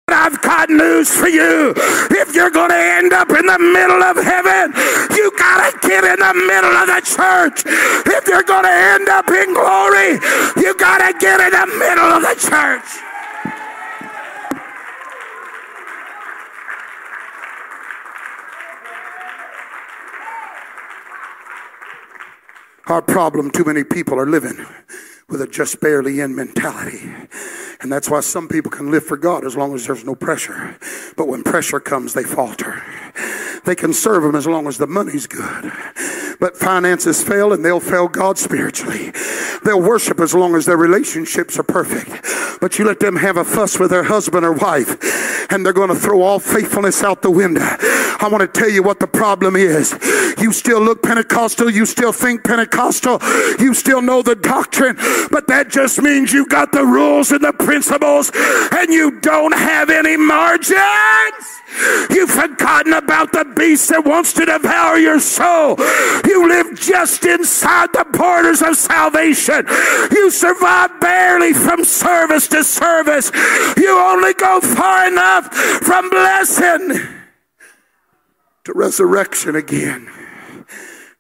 I've got news for you. If you're going to end up in the middle of heaven, you got to get in the middle of the church. If you're going to end up in glory, you got to get in the middle of the church. Our problem, too many people are living with a just barely in mentality. And that's why some people can live for God as long as there's no pressure. But when pressure comes, they falter. They can serve Him as long as the money's good. But finances fail, and they'll fail God spiritually. They'll worship as long as their relationships are perfect. But you let them have a fuss with their husband or wife, and they're going to throw all faithfulness out the window. I want to tell you what the problem is. You still look Pentecostal. You still think Pentecostal. You still know the doctrine. But that just means you got the rules and the principles, and you don't have any margins. You've forgotten about the beast that wants to devour your soul. You live just inside the borders of salvation. You survive barely from service to service. You only go far enough from blessing to resurrection again.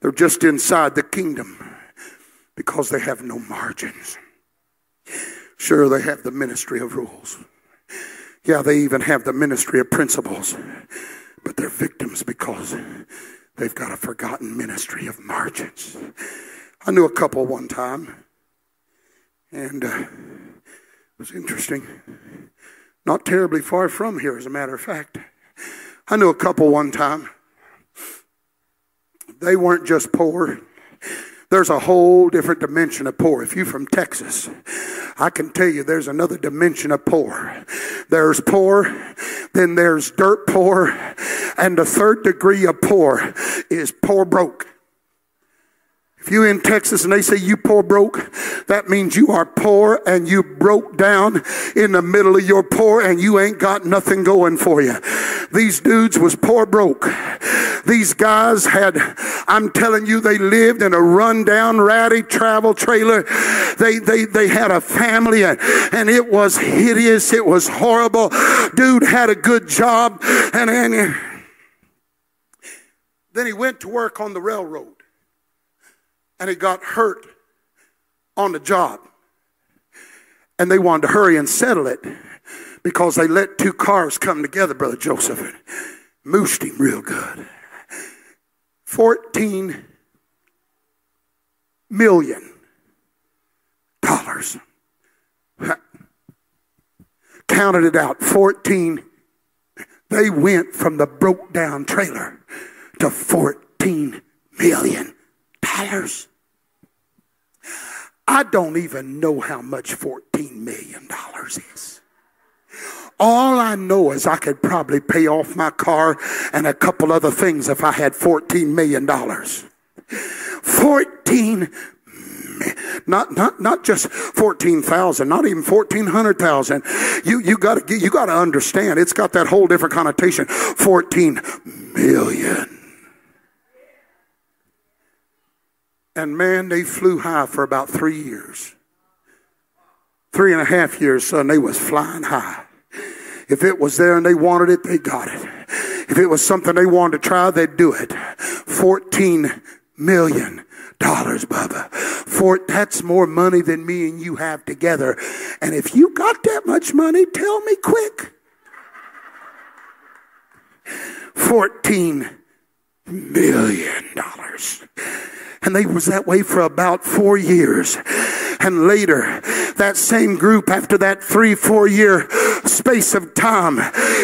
They're just inside the kingdom because they have no margins. Sure, they have the ministry of rules. Yeah, they even have the ministry of principles. But they're victims because they've got a forgotten ministry of margins. I knew a couple one time, and it was interesting. Not terribly far from here, as a matter of fact. I knew a couple one time. They weren't just poor. There's a whole different dimension of poor. If you're from Texas, I can tell you there's another dimension of poor. There's poor, then there's dirt poor, and the third degree of poor is poor broke. If you're in Texas and they say you poor broke, that means you are poor and you broke down in the middle of your poor and you ain't got nothing going for you. These dudes was poor broke. These guys had, I'm telling you, they lived in a rundown, ratty travel trailer. They had a family, and it was hideous. It was horrible. Dude had a good job, and then he went to work on the railroad. And he got hurt on the job. And they wanted to hurry and settle it because they let two cars come together, Brother Joseph, and mooshed him real good. $14 million. Counted it out. 14. They went from the broke down trailer to $14 million. I don't even know how much $14 million is. All I know is I could probably pay off my car and a couple other things if I had $14 million. 14, not just 14,000, not even 1,400,000. You got to understand, it's got that whole different connotation. 14 million. And man, they flew high for about 3 years. 3.5 years, son, they was flying high. If it was there and they wanted it, they got it. If it was something they wanted to try, they'd do it. $14 million, Bubba. That's more money than me and you have together. And if you got that much money, tell me quick. $14 million. And they was that way for about 4 years. And later, that same group, after that 3-4 year space of time,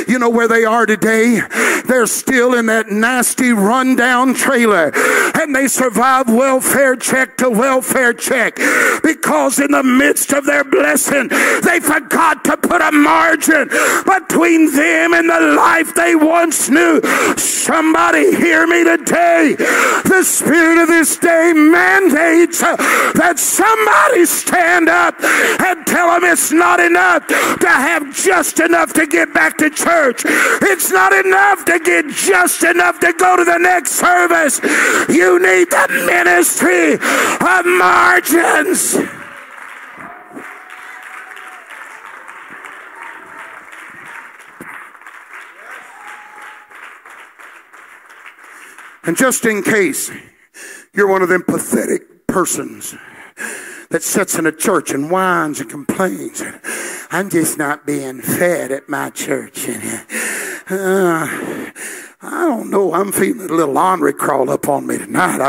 you know where they are today? They're still in that nasty rundown trailer. And they survive welfare check to welfare check. Because in the midst of their blessing, they forgot to put a margin between them and the life they once knew. Somebody hear me today. The Spirit of this day mandates that somebody stand up and tell them it's not enough to have just enough to get back to church. It's not enough to get just enough to go to the next service. You need the ministry of margins. And just in case you're one of them pathetic persons that sits in a church and whines and complains, I'm just not being fed at my church. I don't know, I'm feeling a little ornery crawl up on me tonight.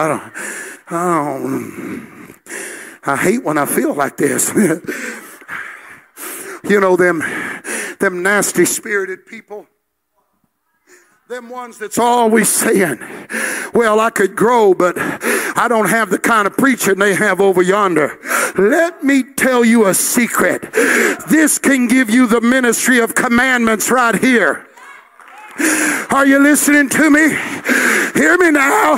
I hate when I feel like this. You know, them nasty spirited people, them ones that's always saying, well, I could grow, but I don't have the kind of preaching they have over yonder. Let me tell you a secret. This can give you the ministry of commandments right here. Are you listening to me? Hear me now.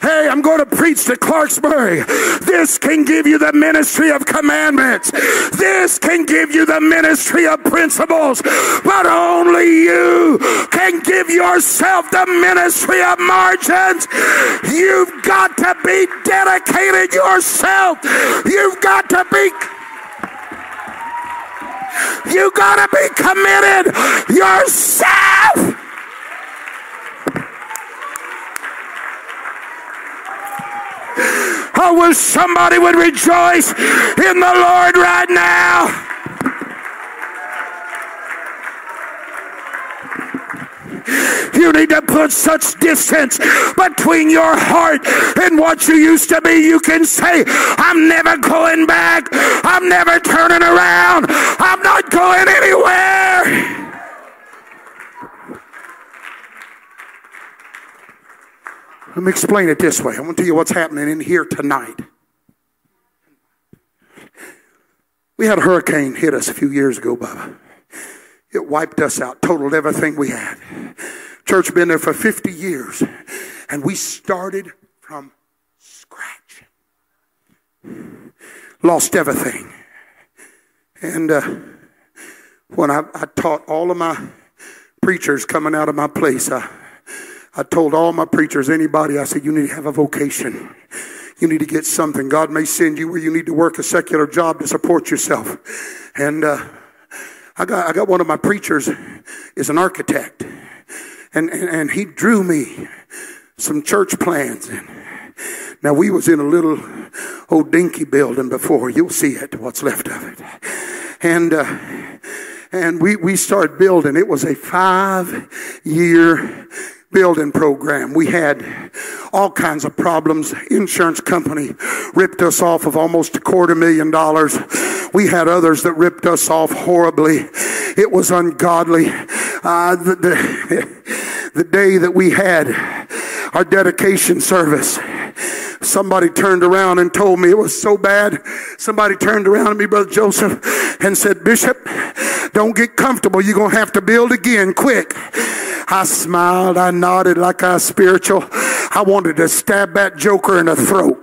Hey, I'm going to preach to Clarksburg. This can give you the ministry of commandments. This can give you the ministry of principles. But only you can give yourself the ministry of margins. You've got to be dedicated yourself. You've got to be committed yourself. I wish somebody would rejoice in the Lord right now. You need to put such distance between your heart and what you used to be. You can say, I'm never going back. I'm never turning around. I'm not going anywhere. Let me explain it this way. I want to tell you what's happening in here tonight. We had a hurricane hit us a few years ago, Bubba. It wiped us out, totaled everything we had. Church been there for 50 years, and we started from scratch. Lost everything. And when I taught all of my preachers coming out of my place, I told all my preachers, anybody, I said, you need to have a vocation. You need to get something. God may send you where you need to work a secular job to support yourself. And I got one of my preachers is an architect. And he drew me some church plans. And now we was in a little old dinky building before. You'll see it, what's left of it. And we started building. It was a 5-year building program. We had all kinds of problems. Insurance company ripped us off of almost $250,000. We had others that ripped us off horribly. It was ungodly. The day that we had our dedication service, somebody turned around and told me it was so bad. Somebody turned around to me, Brother Joseph, and said, Bishop, don't get comfortable. You're going to have to build again quick. I smiled. I nodded like I was spiritual. I wanted to stab that joker in the throat.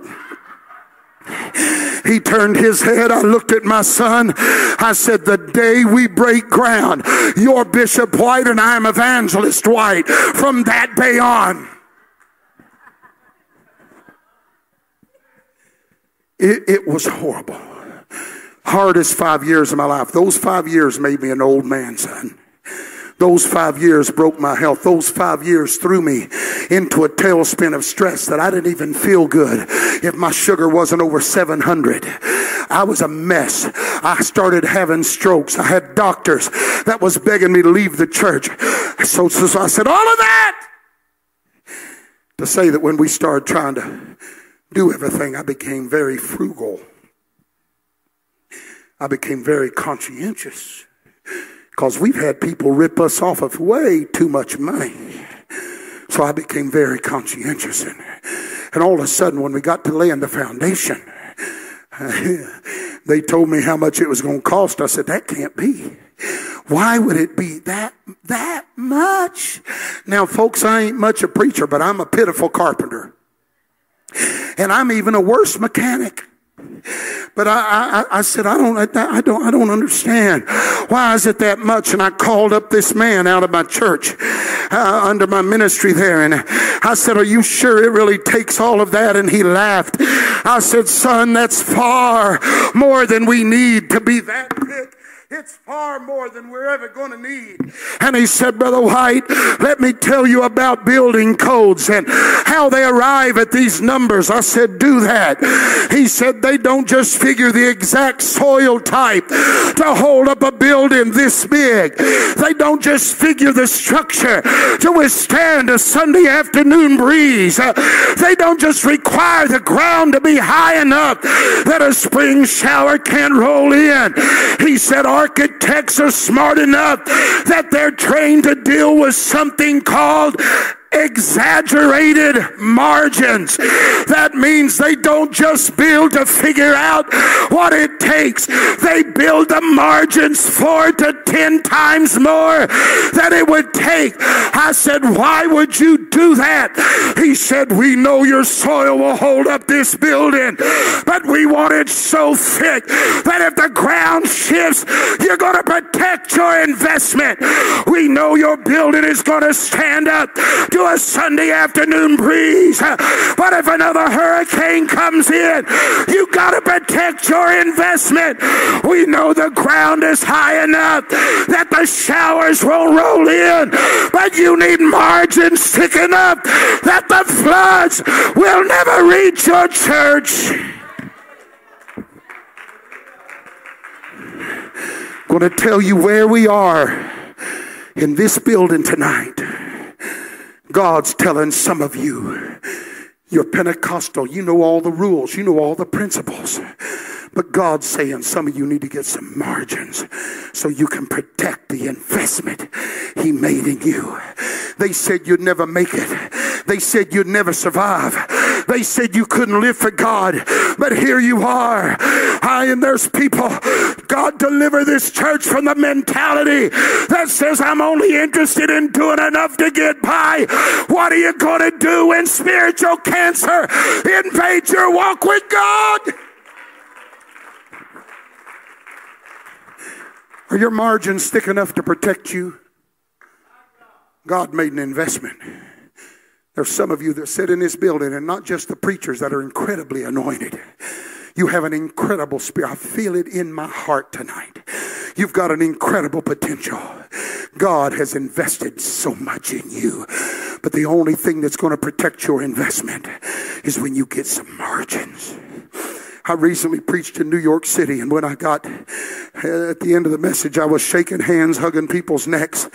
He turned his head. I looked at my son. I said, the day we break ground, you're Bishop White and I'm Evangelist White from that day on. It was horrible. Hardest 5 years of my life. Those 5 years made me an old man, son. Those 5 years broke my health. Those 5 years threw me into a tailspin of stress that I didn't even feel good if my sugar wasn't over 700. I was a mess. I started having strokes. I had doctors that was begging me to leave the church. So I said all of that to say that when we started trying to do everything, I became very frugal. I became very conscientious. Because we've had people rip us off of way too much money. So I became very conscientious. And all of a sudden, when we got to laying the foundation, they told me how much it was going to cost. I said, that can't be. Why would it be that much? Now, folks, I ain't much a preacher, but I'm a pitiful carpenter. And I'm even a worse mechanic. But I said, I don't understand. Why is it that much? And I called up this man out of my church, under my ministry there. And I said, are you sure it really takes all of that? And he laughed. I said, son, that's far more than we need to be that big It's far more than we're ever going to need. And he said, Brother White, let me tell you about building codes and how they arrive at these numbers. I said, do that. He said, they don't just figure the exact soil type to hold up a building this big. They don't just figure the structure to withstand a Sunday afternoon breeze. They don't just require the ground to be high enough that a spring shower can't roll in. He said, architects are smart enough that they're trained to deal with something called exaggerated margins. That means they don't just build to figure out what it takes. They build the margins 4 to 10 times more than it would take. I said, why would you do that? He said, we know your soil will hold up this building, but we want it so thick that if the ground shifts, you're going to protect your investment. We know your building is going to stand up to a Sunday afternoon breeze, but if another hurricane comes in, you got to protect your investment. We know the ground is high enough that the showers won't roll in, but you need margins thick enough that the floods will never reach your church. I'm going to tell you where we are in this building tonight. God's telling some of you, you're Pentecostal, you know all the rules, you know all the principles. But God's saying some of you need to get some margins so you can protect the investment He made in you. They said you'd never make it. They said you'd never survive. They said you couldn't live for God. But here you are. And there's people, God deliver this church from the mentality that says I'm only interested in doing enough to get by. What are you going to do when spiritual cancer invades your walk with God? Are your margins thick enough to protect you? God made an investment. There's some of you that sit in this building, and not just the preachers that are incredibly anointed. You have an incredible spirit. I feel it in my heart tonight. You've got an incredible potential. God has invested so much in you. But the only thing that's going to protect your investment is when you get some margins. I recently preached in New York City, and when I got at the end of the message, I was shaking hands, hugging people's necks.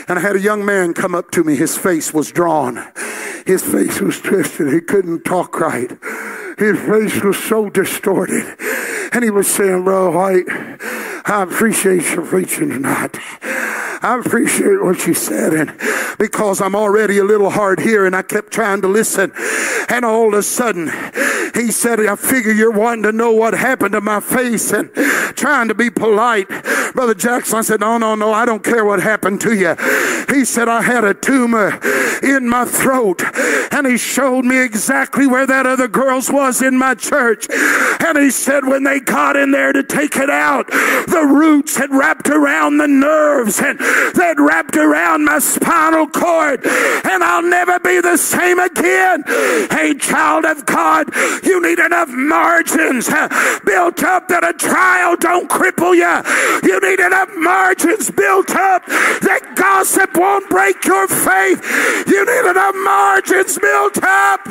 And I had a young man come up to me. His face was drawn. His face was twisted. He couldn't talk right. His face was so distorted. And he was saying, Bro White, I appreciate your preaching tonight. I appreciate what you said, and because I'm already a little hard here, and I kept trying to listen, and all of a sudden he said, I figure you're wanting to know what happened to my face and trying to be polite. Brother Jackson, I said, no, I don't care what happened to you. He said, I had a tumor in my throat, and he showed me exactly where that other girl's was in my church. And he said, when they got in there to take it out, the roots had wrapped around the nerves, and they'd wrapped around my spinal cord, and I'll never be the same again. Hey, child of God, you need enough margins built up that a trial don't cripple you. You need enough margins built up that gossip won't break your faith. You need enough margins built up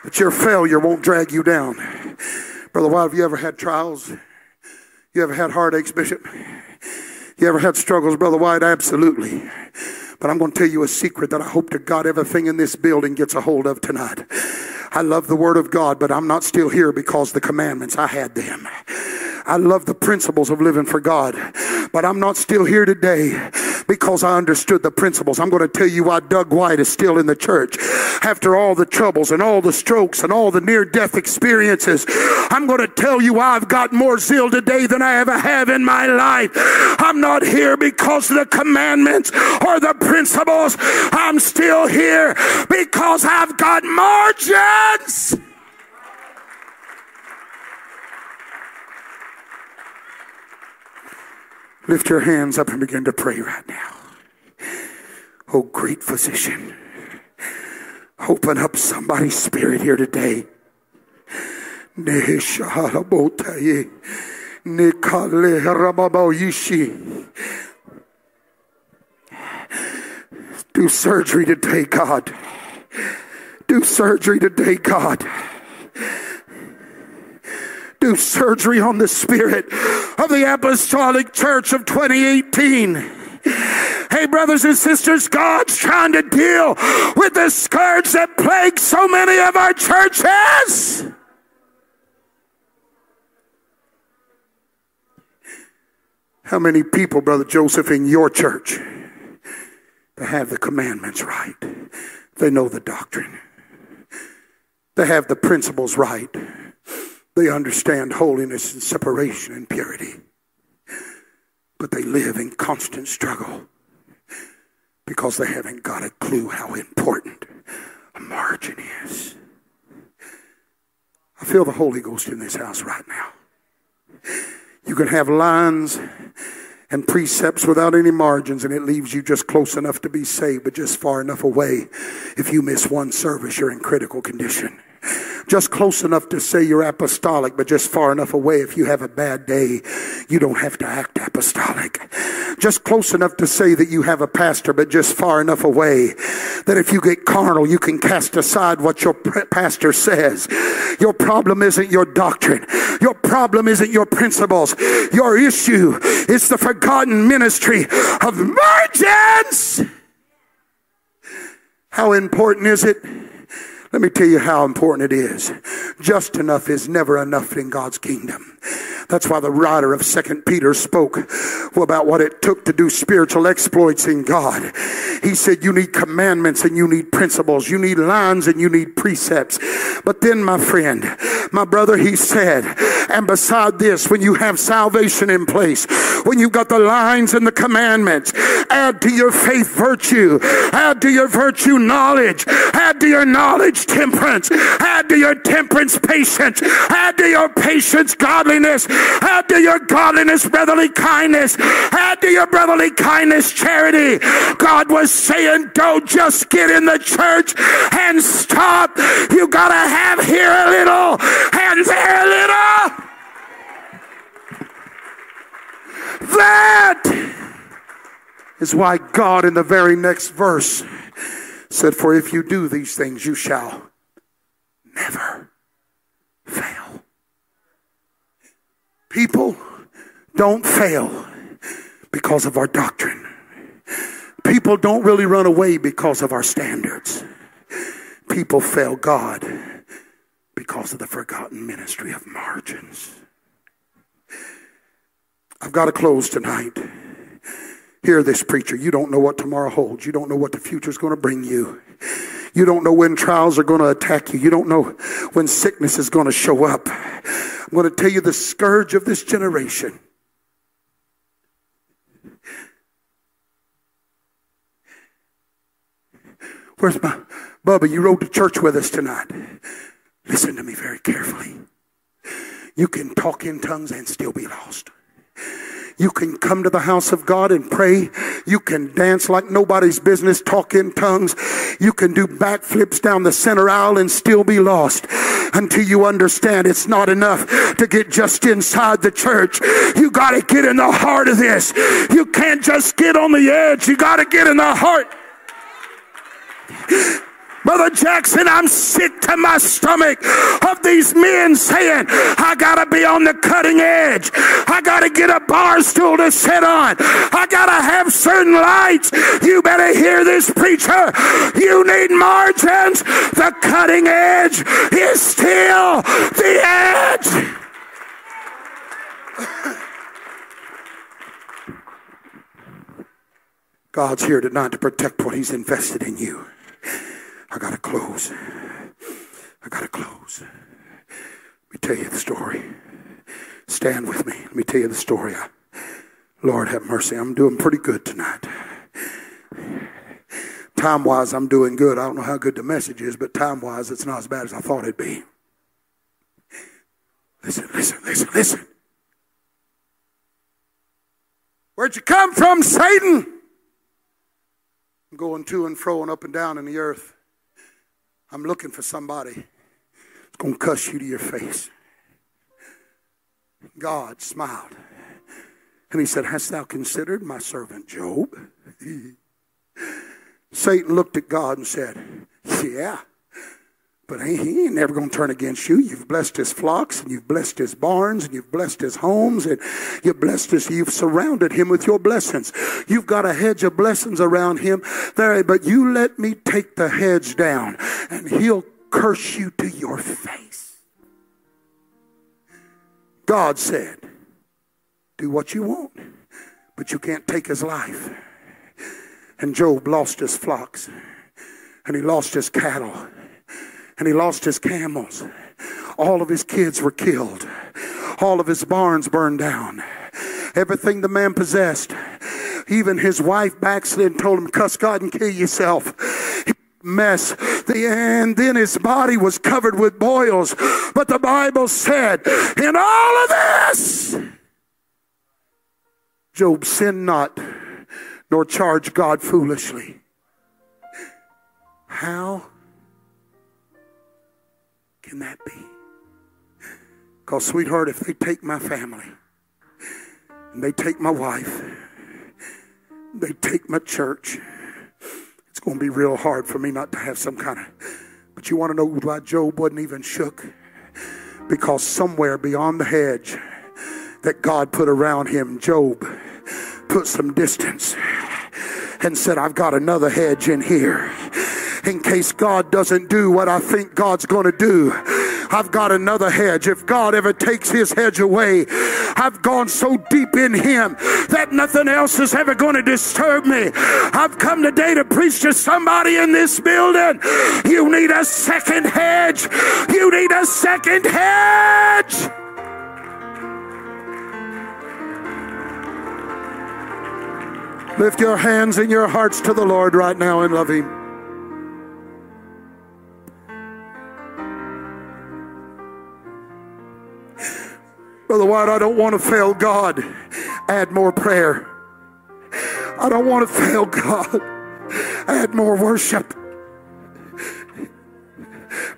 that your failure won't drag you down. Brother White, have you ever had trials? You ever had heartaches, Bishop? You ever had struggles, Brother White? Absolutely. But I'm going to tell you a secret that I hope to God everything in this building gets a hold of tonight. I love the Word of God, but I'm not still here because the commandments, I had them. I love the principles of living for God, but I'm not still here today because I understood the principles. I'm going to tell you why Doug White is still in the church. After all the troubles and all the strokes and all the near-death experiences, I'm going to tell you why I've got more zeal today than I ever have in my life. I'm not here because of the commandments or the principles. I'm still here because I've got margins. Lift your hands up and begin to pray right now. Oh, great physician, open up somebody's spirit here today. Nikale rababo yishi. Do surgery today, God. Do surgery today, God. Do surgery on the spirit of the Apostolic Church of 2018. Hey, brothers and sisters, God's trying to deal with the scourge that plagues so many of our churches. How many people, Brother Joseph, in your church that have the commandments right? They know the doctrine. They have the principles right. They understand holiness and separation and purity. But they live in constant struggle because they haven't got a clue how important a margin is. I feel the Holy Ghost in this house right now. You can have lines and precepts without any margins, and it leaves you just close enough to be saved, but just far enough away. If you miss one service, you're in critical condition. Just close enough to say you're apostolic, but just far enough away. If you have a bad day, you don't have to act apostolic. Just close enough to say that you have a pastor, but just far enough away that if you get carnal, you can cast aside what your pastor says. Your problem isn't your doctrine. Your problem isn't your principles. Your issue is the forgotten ministry of margins. How important is it? Let me tell you how important it is. Just enough is never enough in God's kingdom. That's why the writer of 2 Peter spoke about what it took to do spiritual exploits in God. He said you need commandments and you need principles. You need lines and you need precepts. But then, my friend, my brother, he said, and beside this, when you have salvation in place, when you've got the lines and the commandments, add to your faith virtue, add to your virtue knowledge, add to your knowledge temperance, add to your temperance patience, add to your patience godliness, add to your godliness brotherly kindness, add to your brotherly kindness charity. God was saying, don't just get in the church and stop. You gotta have here a little and there a little. That is why God in the very next verse said, for if you do these things, you shall never fail. People don't fail because of our doctrine. People don't really run away because of our standards. People fail God because of the forgotten ministry of margins. I've got to close tonight. Hear this, preacher. You don't know what tomorrow holds. You don't know what the future is going to bring you. You don't know when trials are going to attack you. You don't know when sickness is going to show up. I'm going to tell you the scourge of this generation. Where's my Bubba? You rode to church with us tonight. Listen to me very carefully. You can talk in tongues and still be lost. You can come to the house of God and pray. You can dance like nobody's business, talk in tongues. You can do backflips down the center aisle and still be lost until you understand it's not enough to get just inside the church. You got to get in the heart of this. You can't just get on the edge. You got to get in the heart. Brother Jackson, I'm sick to my stomach of these men saying, I gotta be on the cutting edge. I gotta get a bar stool to sit on. I gotta have certain lights. You better hear this, preacher. You need margins. The cutting edge is still the edge. God's here tonight to protect what he's invested in you. I gotta close. I gotta close. Let me tell you the story. Stand with me. Let me tell you the story. Lord have mercy. I'm doing pretty good tonight. Time-wise, I'm doing good. I don't know how good the message is, but time-wise, it's not as bad as I thought it'd be. Listen, listen, listen, listen. Where'd you come from, Satan? I'm going to and fro and up and down in the earth. I'm looking for somebody that's going to cuss you to your face. God smiled. And he said, hast thou considered my servant Job? Satan looked at God and said, yeah, but he ain't never going to turn against you. You've blessed his flocks, and you've blessed his barns, and you've blessed his homes, and you've surrounded him with your blessings. You've got a hedge of blessings around him there, but you let me take the hedge down, and he'll curse you to your face. God said, do what you want, but you can't take his life. And Job lost his flocks, and he lost his cattle, and he lost his camels. All of his kids were killed. All of his barns burned down. Everything the man possessed. Even his wife backslid and told him, cuss God and kill yourself. Mess. And then his body was covered with boils. But the Bible said, in all of this, Job sinned not, nor charged God foolishly. How can that be? Because, sweetheart, if they take my family, and they take my wife, they take my church, it's going to be real hard for me not to have some kind of... But you want to know why Job wasn't even shook? Because somewhere beyond the hedge that God put around him, Job put some distance and said, I've got another hedge in here. In case God doesn't do what I think God's going to do, I've got another hedge. If God ever takes his hedge away, I've gone so deep in him that nothing else is ever going to disturb me. I've come today to preach to somebody in this building. You need a second hedge. You need a second hedge. Lift your hands and your hearts to the Lord right now and love him. Brother White, I don't want to fail God. Add more prayer. I don't want to fail God. Add more worship.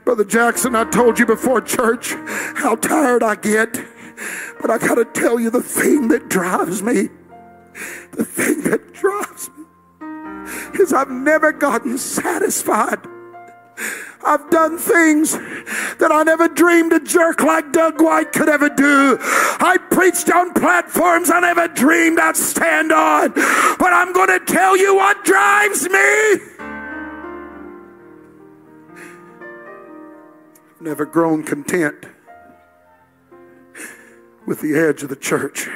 Brother Jackson, I told you before church how tired I get. But I got to tell you the thing that drives me. The thing that drives me is I've never gotten satisfied. I've done things that I never dreamed a jerk like Doug White could ever do. I preached on platforms I never dreamed I'd stand on. But I'm going to tell you what drives me. I've never grown content with the edge of the church.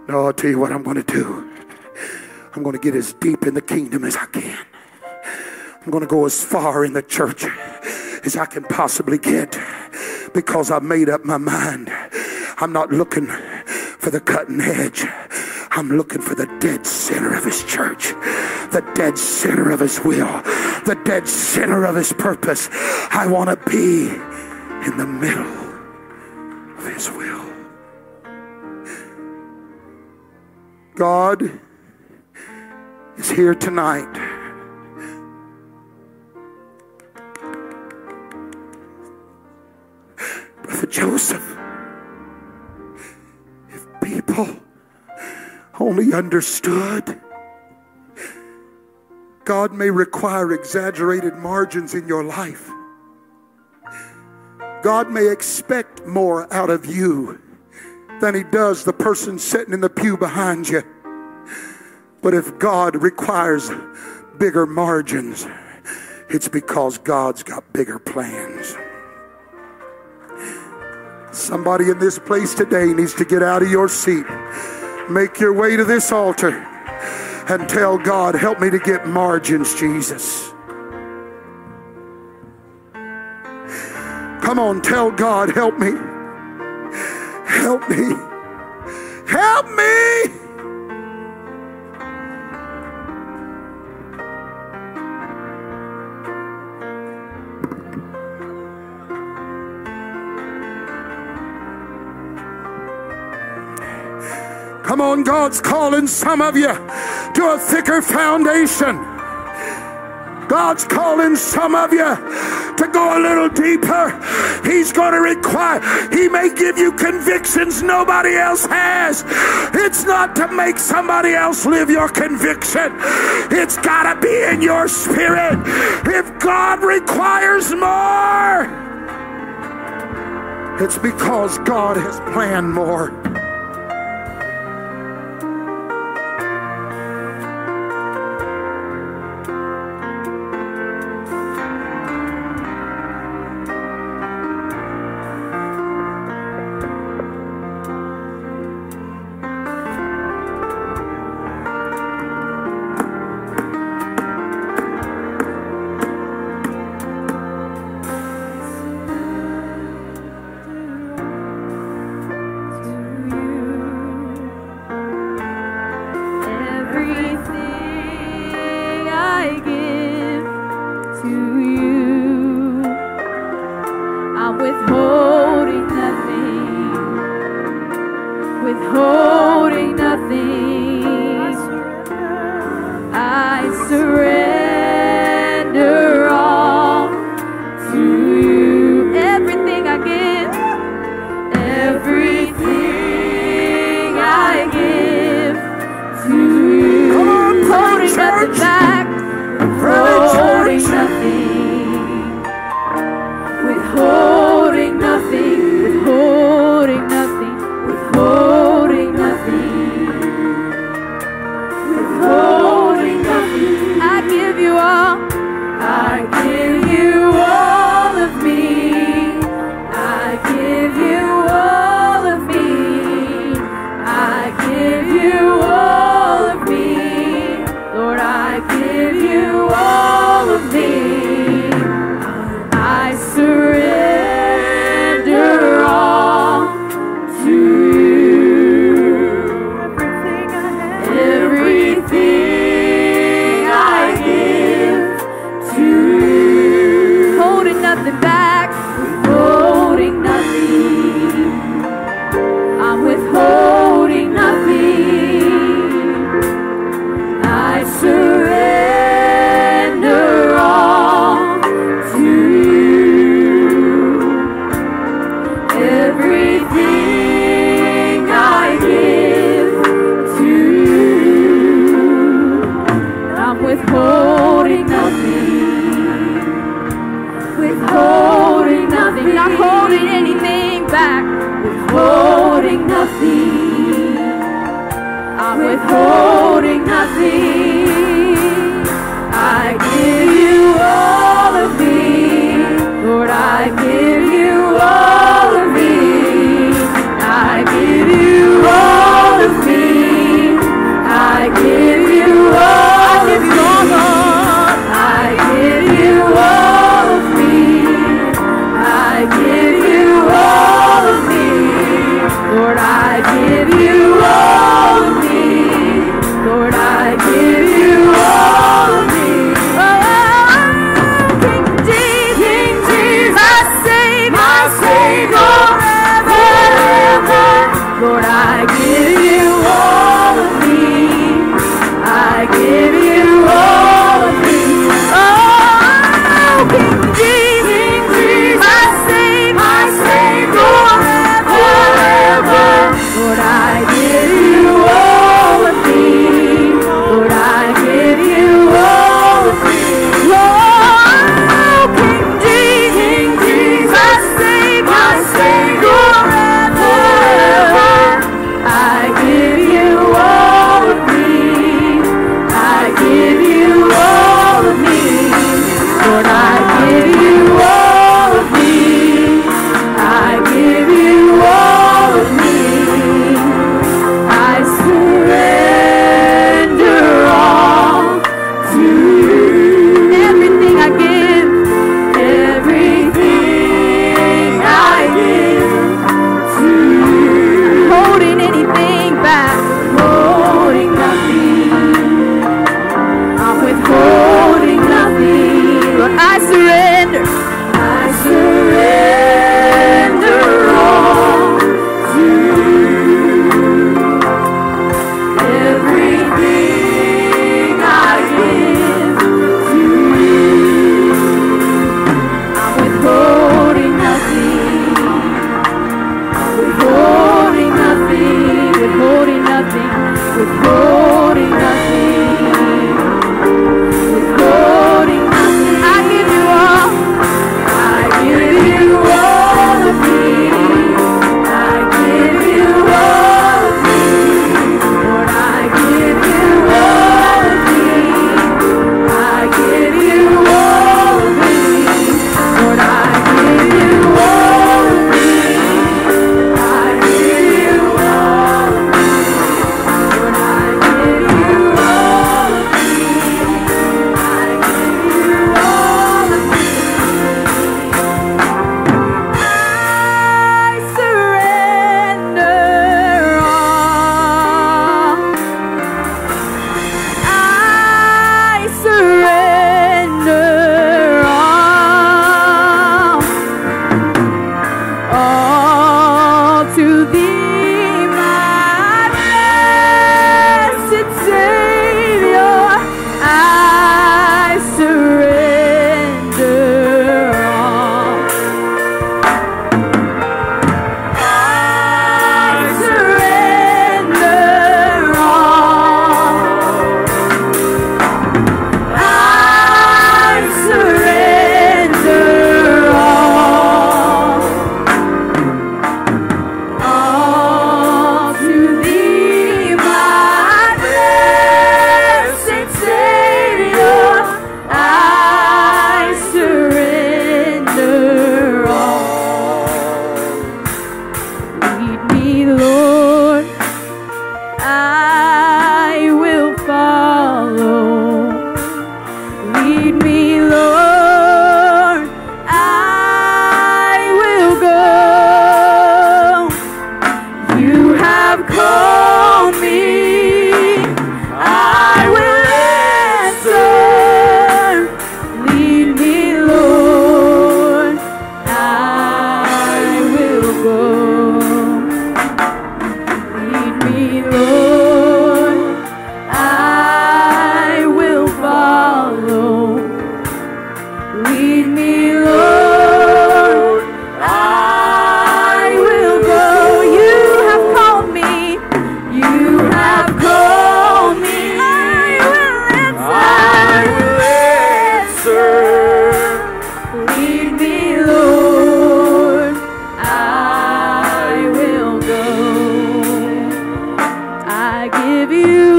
No, I'll tell you what I'm going to do. I'm going to get as deep in the kingdom as I can. I'm going to go as far in the church as I can possibly get, because I've made up my mind. I'm not looking for the cutting edge. I'm looking for the dead center of his church, the dead center of his will, the dead center of his purpose. I want to be in the middle of his will. God is here tonight. Brother Joseph, if people only understood, God may require exaggerated margins in your life. God may expect more out of you than he does the person sitting in the pew behind you. But if God requires bigger margins, it's because God's got bigger plans. Somebody in this place today needs to get out of your seat. Make your way to this altar and tell God, help me to get margins, Jesus. Come on, tell God, help me. Help me. Help me. Come on, God's calling some of you to a thicker foundation. God's calling some of you to go a little deeper. He's going to require, He may give you convictions nobody else has. It's not to make somebody else live your conviction. It's got to be in your spirit. If God requires more, it's because God has planned more. Lord, I give you all.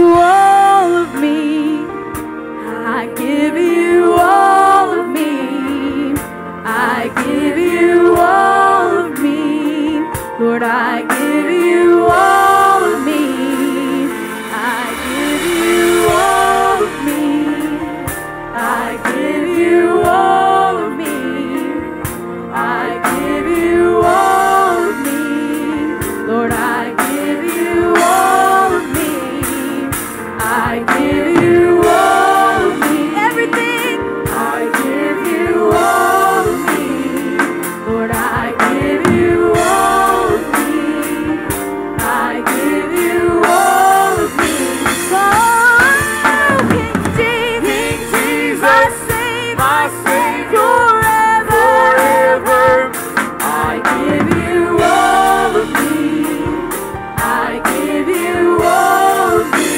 you all of me. I give you all of me. I give you all of me. Lord, I give you all of me. I give you all of me. I give you all of me. I give you all of me. Lord, I give you all of me. I give you all of me. Everything. I give you all of me. Lord, I give you all of me. I give you all of me. Oh, King Jesus, my Savior, forever. I give you all of me. I give you all of me.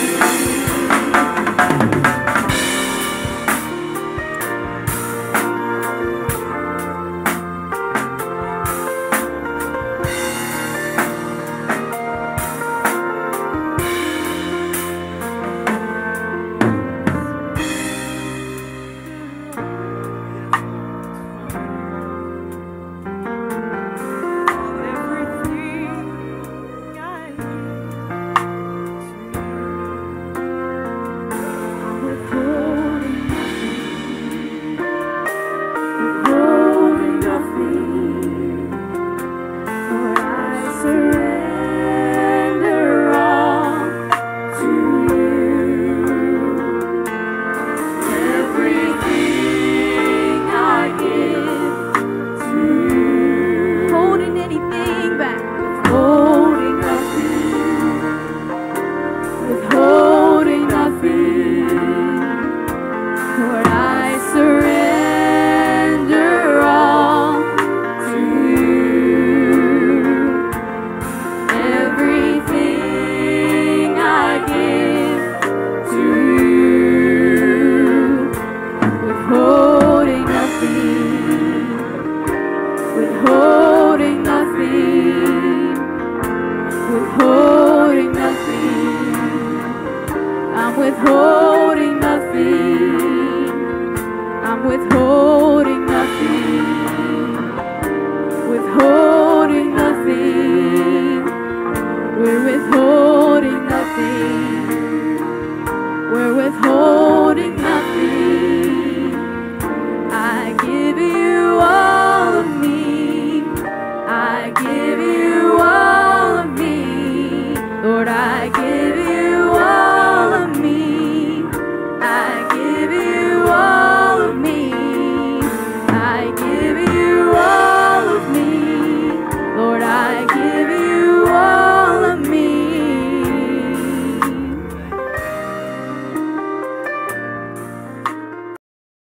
Withholding nothing. I'm withholding nothing. Withholding